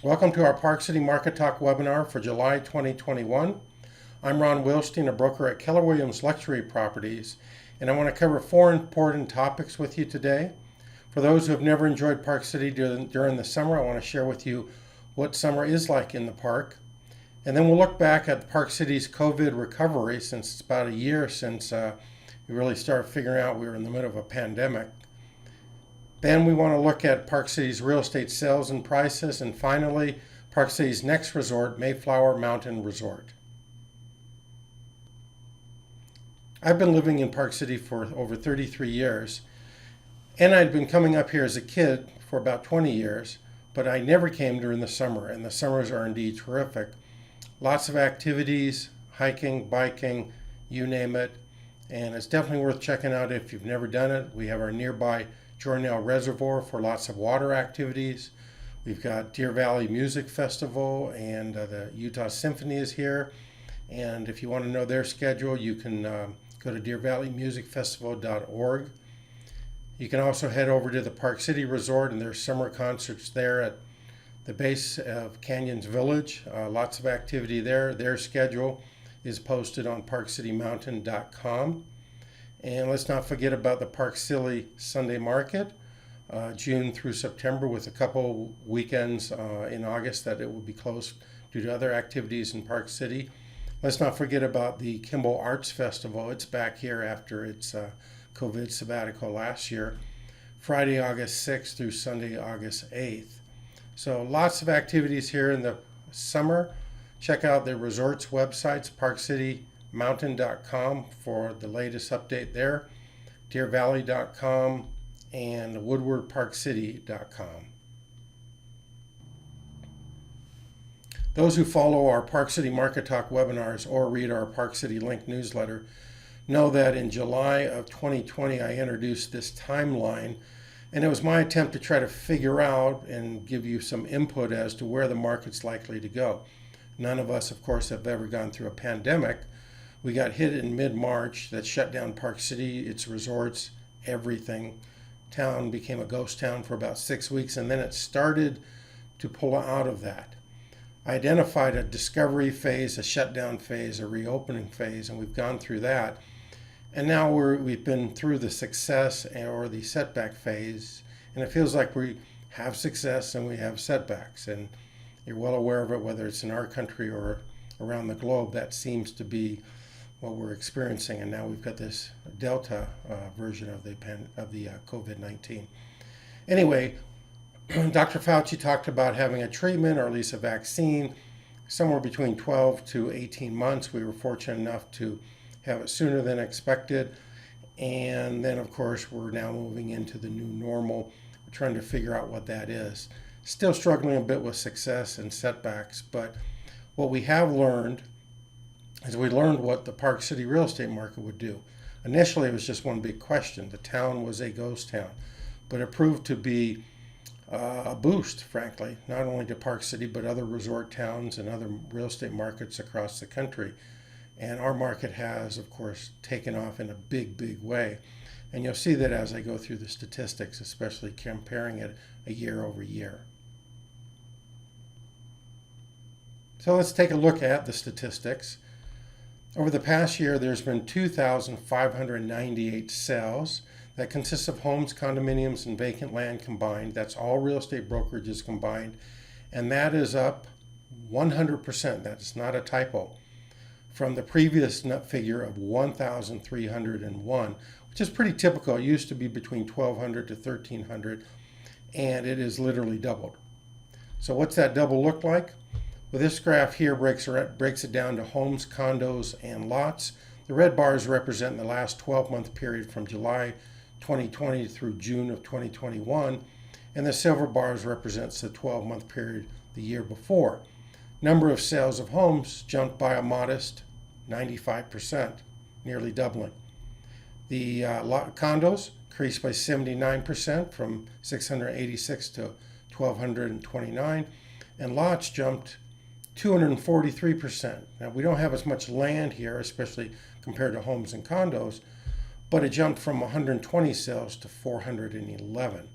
Welcome to our Park City Market Talk webinar for July 2021. I'm Ron Wilstein, a broker at Keller Williams Luxury Properties, and I want to cover four important topics with you today. For those who have never enjoyed Park City during the summer, I want to share with you what summer is like in the park. And then we'll look back at Park City's COVID recovery, since it's about a year since we really started figuring out we were in the middle of a pandemic. Then we want to look at Park City's real estate sales and prices, and finally, Park City's next resort, Mayflower Mountain Resort. I've been living in Park City for over 33 years, and I'd been coming up here as a kid for about 20 years, but I never came during the summer, and the summers are indeed terrific. Lots of activities, hiking, biking, you name it, and it's definitely worth checking out if you've never done it. We have our nearby Jornell Reservoir for lots of water activities. We've got Deer Valley Music Festival, and the Utah Symphony is here. And if you want to know their schedule, you can go to deervalleymusicfestival.org. You can also head over to the Park City Resort, and there's summer concerts there at the base of Canyons Village. Lots of activity there. Their schedule is posted on BuyParkCity.com. And let's not forget about the Park City Sunday Market, June through September, with a couple weekends in August that it will be closed due to other activities in Park City. Let's not forget about the Kimball Arts Festival. It's back here after its COVID sabbatical last year, Friday, August 6th through Sunday, August 8th. So lots of activities here in the summer. Check out the resorts websites, BuyParkCity.com for the latest update there, DeerValley.com, and WoodwardParkCity.com. Those who follow our Park City Market Talk webinars or read our Park City Link newsletter know that in July of 2020 I introduced this timeline, and it was my attempt to try to figure out and give you some input as to where the market's likely to go. None of us, of course, have ever gone through a pandemic. We got hit in mid-March that shut down Park City, its resorts, everything. Town became a ghost town for about 6 weeks, and then it started to pull out of that. I identified a discovery phase, a shutdown phase, a reopening phase, and we've gone through that. And now we've been through the success or the setback phase, and it feels like we have success and we have setbacks. And you're well aware of it, whether it's in our country or around the globe. That seems to be what we're experiencing, and now we've got this Delta version of the COVID-19. Anyway, Dr. Fauci talked about having a treatment, or at least a vaccine, somewhere between 12 to 18 months. We were fortunate enough to have it sooner than expected, and then of course we're now moving into the new normal. We're trying to figure out what that is. Still struggling a bit with success and setbacks, but what we have learned is we learned what the Park City real estate market would do. Initially, it was just one big question. The town was a ghost town, but it proved to be a boost, frankly, not only to Park City, but other resort towns and other real estate markets across the country. And our market has, of course, taken off in a big, big way. And you'll see that as I go through the statistics, especially comparing it a year over year. So let's take a look at the statistics. Over the past year, there's been 2,598 sales. That consists of homes, condominiums, and vacant land combined. That's all real estate brokerages combined. And that is up 100%. That's not a typo. From the previous figure of 1,301, which is pretty typical. It used to be between 1,200 to 1,300, and it is literally doubled. So what's that double look like? Well, this graph here breaks it down to homes, condos, and lots. The red bars represent the last 12-month period from July 2020 through June of 2021, and the silver bars represents the 12-month period the year before. Number of sales of homes jumped by a modest 95%, nearly doubling. The condos increased by 79% from 686 to 1,229, and lots jumped 243%. Now, we don't have as much land here, especially compared to homes and condos, but it jumped from 120 sales to 411.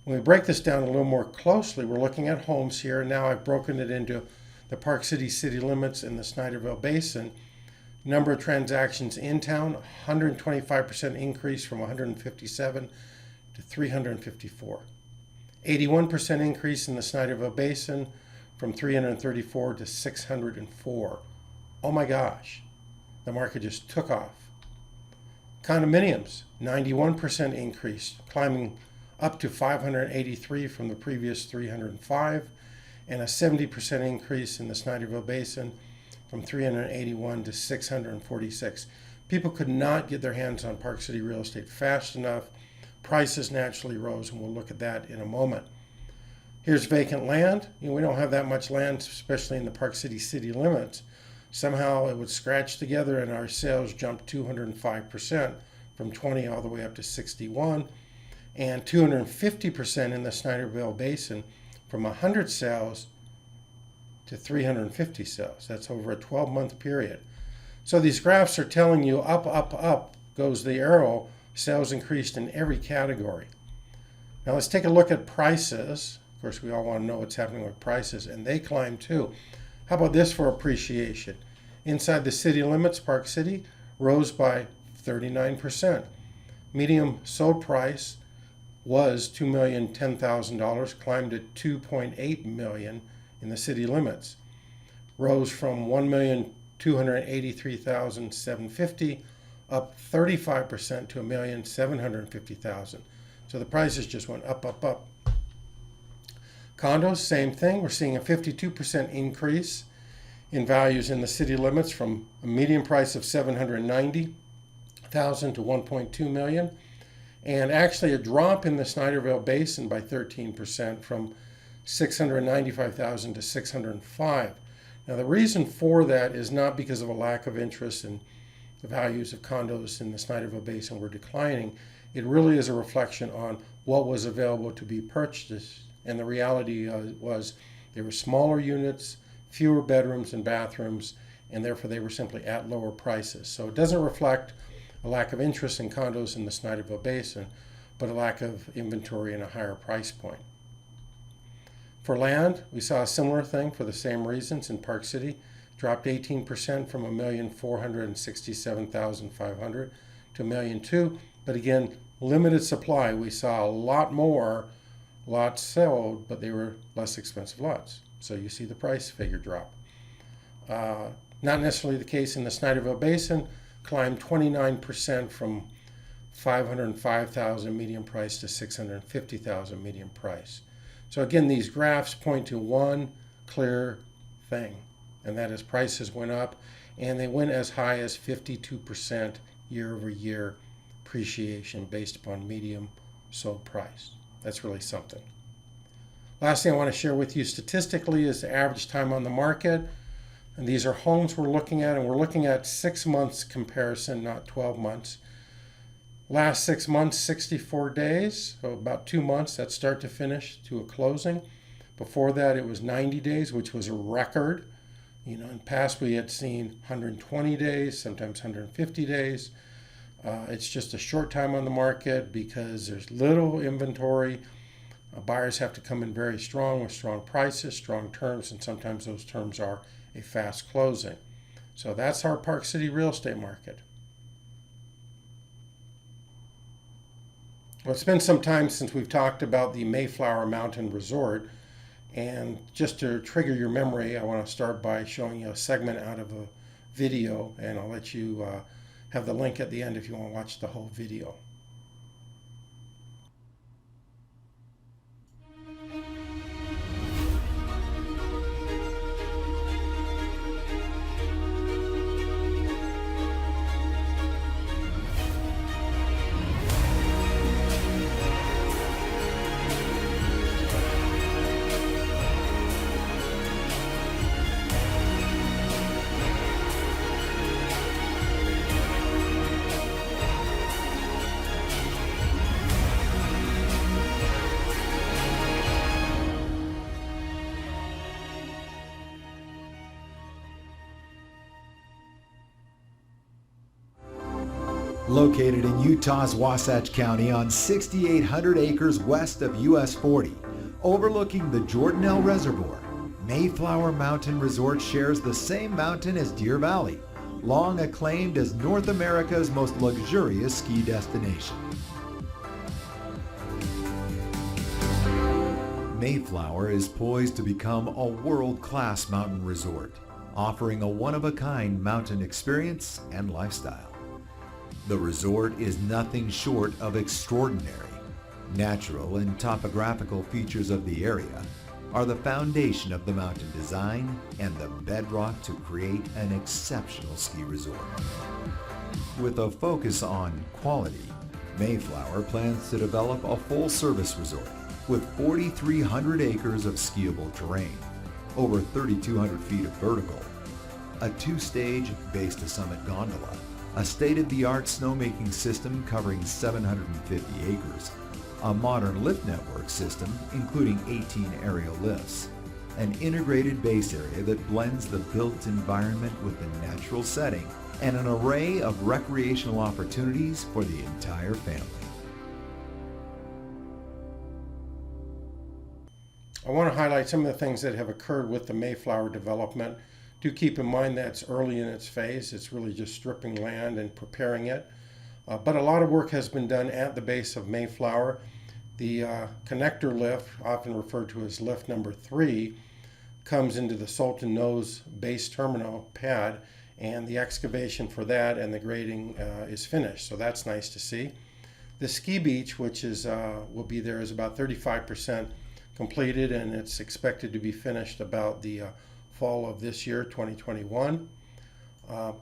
When we break this down a little more closely, we're looking at homes here. And now I've broken it into the Park City city limits and the Snyderville Basin. Number of transactions in town, 125% increase from 157 to 354. 81% increase in the Snyderville Basin from 334 to 604. Oh my gosh, the market just took off. Condominiums, 91% increase, climbing up to 583 from the previous 305, and a 70% increase in the Snyderville Basin from 381 to 646. People could not get their hands on Park City real estate fast enough. Prices naturally rose, and we'll look at that in a moment. Here's vacant land. We don't have that much land, especially in the Park City city limits. Somehow it would scratch together, and our sales jumped 205% from 20 all the way up to 61, and 250% in the Snyderville Basin from 100 sales to 350 sales. That's over a 12-month period. So these graphs are telling you up, up, up goes the arrow. Sales increased in every category. Now let's take a look at prices. Of course, we all want to know what's happening with prices, and they climb too. How about this for appreciation? Inside the city limits, Park City rose by 39%. Medium sold price was $2,010,000, climbed to $2.8 million in the city limits. Rose from $1,283,750, up 35% to $1,750,000. So the prices just went up, up, up. Condos, same thing. We're seeing a 52% increase in values in the city limits from a median price of $790,000 to $1.2 million. And actually a drop in the Snyderville Basin by 13% from $695,000 to $605,000. Now the reason for that is not because of a lack of interest in the values of condos in the Snyderville Basin were declining. It really is a reflection on what was available to be purchased. And the reality was they were smaller units, fewer bedrooms and bathrooms, and therefore they were simply at lower prices. So it doesn't reflect a lack of interest in condos in the Snyderville Basin, but a lack of inventory and a higher price point. For land, we saw a similar thing for the same reasons in Park City. Dropped 18% from $1,467,500 to $1,200,000. But again, limited supply. We saw a lot more lots sold, but they were less expensive lots. So you see the price figure drop. Not necessarily the case in the Snyderville Basin. Climbed 29% from $505,000 median price to $650,000 median price. So again, these graphs point to one clear thing, and that is prices went up, and they went as high as 52% year over year appreciation based upon median sold price. That's really something. Last thing I want to share with you statistically is the average time on the market. And these are homes we're looking at, and we're looking at 6 months comparison, not 12 months. Last 6 months, 64 days, so about 2 months, that's start to finish to a closing. Before that, it was 90 days, which was a record. In the past, we had seen 120 days, sometimes 150 days. It's just a short time on the market because there's little inventory. Buyers have to come in very strong with strong prices, strong terms, and sometimes those terms are a fast closing. So that's our Park City real estate market. Well, it's been some time since we've talked about the Mayflower Mountain Resort. And just to trigger your memory, I want to start by showing you a segment out of a video, and I'll let you have the link at the end if you want to watch the whole video. Located in Utah's Wasatch County on 6,800 acres west of US 40, overlooking the Jordanelle Reservoir, Mayflower Mountain Resort shares the same mountain as Deer Valley, long acclaimed as North America's most luxurious ski destination. Mayflower is poised to become a world-class mountain resort, offering a one-of-a-kind mountain experience and lifestyle. The resort is nothing short of extraordinary. Natural and topographical features of the area are the foundation of the mountain design and the bedrock to create an exceptional ski resort. With a focus on quality, Mayflower plans to develop a full-service resort with 4,300 acres of skiable terrain, over 3,200 feet of vertical, a two-stage base-to-summit gondola, a state-of-the-art snowmaking system covering 750 acres, a modern lift network system including 18 aerial lifts, an integrated base area that blends the built environment with the natural setting, and an array of recreational opportunities for the entire family. I want to highlight some of the things that have occurred with the Mayflower development. Do keep in mind that it's early in its phase. It's really just stripping land and preparing it. But a lot of work has been done at the base of Mayflower. The connector lift, often referred to as lift number 3, comes into the Sultan Nose base terminal pad, and the excavation for that and the grading is finished. So that's nice to see. The ski beach, which is will be there, is about 35% completed, and it's expected to be finished about the fall of this year, 2021.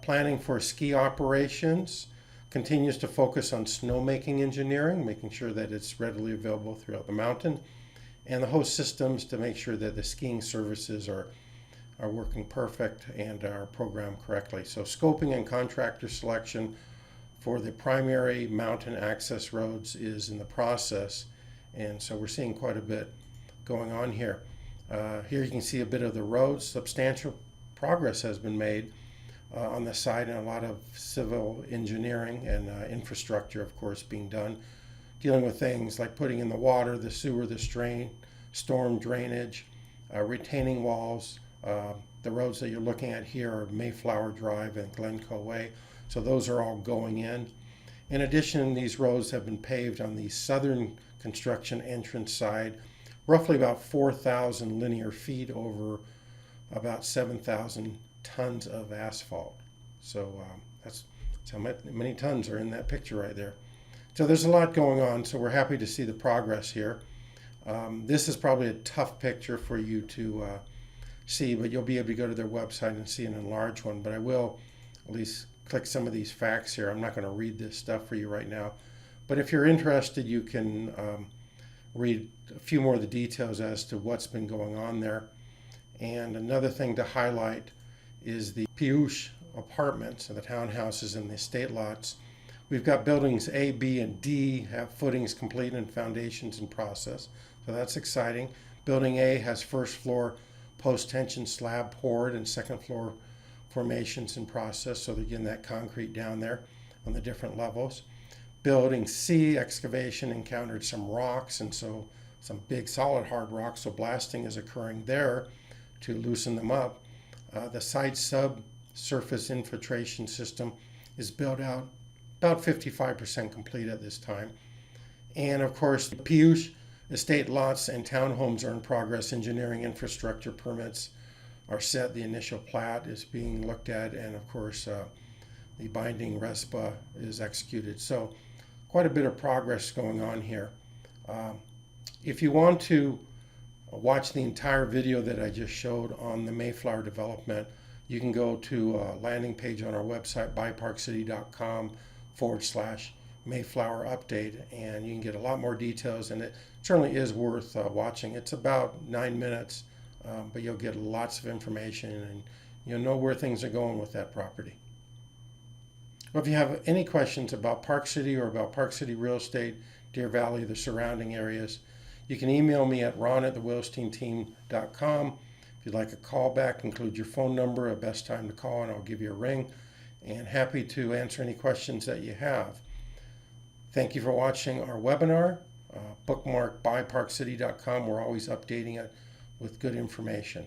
Planning for ski operations continues to focus on snowmaking engineering, making sure that it's readily available throughout the mountain, and the host systems to make sure that the skiing services are working perfect and are programmed correctly. So scoping and contractor selection for the primary mountain access roads is in the process, and so we're seeing quite a bit going on here. Here you can see a bit of the roads. Substantial progress has been made on the side, and a lot of civil engineering and infrastructure, of course, being done, dealing with things like putting in the water, the sewer, the storm drainage, retaining walls. The roads that you're looking at here are Mayflower Drive and Glencoe Way, so those are all going in. In addition, these roads have been paved on the southern construction entrance side, roughly about 4,000 linear feet over about 7,000 tons of asphalt. So that's how many tons are in that picture right there. So there's a lot going on, so we're happy to see the progress here. This is probably a tough picture for you to see, but you'll be able to go to their website and see an enlarged one. But I will at least click some of these facts here. I'm not going to read this stuff for you right now. But if you're interested, you can read a few more of the details as to what's been going on there. And another thing to highlight is the Piyush apartments, and the townhouses and the estate lots. We've got buildings A, B, and D have footings complete and foundations in process. So that's exciting. Building A has first floor post-tension slab poured and second floor formations in process. So they're getting that concrete down there on the different levels. Building C, excavation encountered some rocks, and so some big solid hard rocks, so blasting is occurring there to loosen them up. The site subsurface infiltration system is built out, about 55% complete at this time. And of course, the Piyush estate lots and townhomes are in progress. Engineering infrastructure permits are set. The initial plat is being looked at, and of course, the binding RESPA is executed. So quite a bit of progress going on here. If you want to watch the entire video that I just showed on the Mayflower development, you can go to a landing page on our website, BuyParkCity.com/Mayflower update, and you can get a lot more details, and it certainly is worth watching. It's about 9 minutes, but you'll get lots of information, and you'll know where things are going with that property. Well, if you have any questions about Park City or about Park City real estate, Deer Valley, the surrounding areas, you can email me at ron@thewilsteinteam.com. If you'd like a call back, include your phone number, a best time to call, and I'll give you a ring. and happy to answer any questions that you have. Thank you for watching our webinar. Bookmark BuyParkCity.com. We're always updating it with good information.